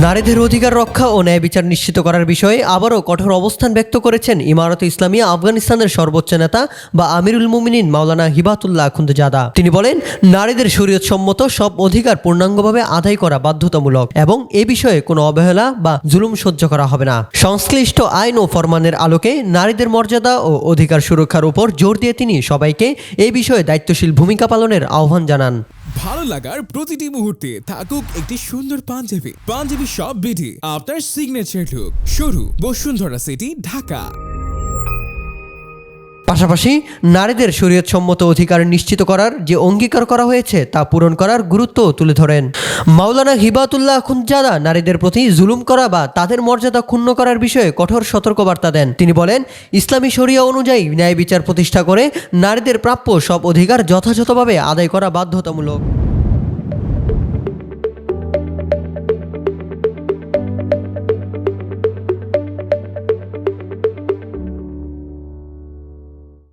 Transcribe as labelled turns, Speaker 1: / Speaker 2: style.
Speaker 1: নারীদের অধিকার রক্ষা ও ন্যায় বিচার নিশ্চিত করার বিষয়ে আবারও কঠোর অবস্থান ব্যক্ত করেছেন ইমারতে ইসলামিয়া আফগানিস্তানের সর্বোচ্চ নেতা বা আমিরুল মুমিনিন মাওলানা হিবাতুল্লাহ আখুন্দজাদা। তিনি বলেন, নারীদের শরীয়তসম্মত সব অধিকার পূর্ণাঙ্গভাবে আদায় করা বাধ্যতামূলক এবং এ বিষয়ে কোনো অবহেলা বা জুলুম সহ্য করা হবে না। সংশ্লিষ্ট আইন ও ফরমানের আলোকে নারীদের মর্যাদা ও অধিকার সুরক্ষার উপর জোর দিয়ে তিনি সবাইকে এই বিষয়ে দায়িত্বশীল ভূমিকা পালনের আহ্বান জানান।
Speaker 2: ভালো লাগার প্রতিটি মুহূর্তে থাকুক একটি সুন্দর পাঞ্জাবি শপ বিডি, আপনার সিগনেচার লুক। শুরু বসুন্ধরা সিটি, ঢাকা।
Speaker 1: পাশাপাশি নারীদের শরীয়তসম্মত অধিকার নিশ্চিত করার যে অঙ্গীকার করা হয়েছে তা পূরণ করার গুরুত্ব তুলে ধরেন। মাওলানা হিবাতুল্লাহ আখুন্দজাদা নারীদের প্রতি জুলুম করা বা তাদের মর্যাদা ক্ষুণ্ণ করার বিষয়ে কঠোর সতর্কবার্তা দেন। তিনি বলেন, ইসলামী শরিয়া অনুযায়ী ন্যায় বিচার প্রতিষ্ঠা করে নারীদের প্রাপ্য সব অধিকার যথাযথভাবে আদায় করা বাধ্যতামূলক।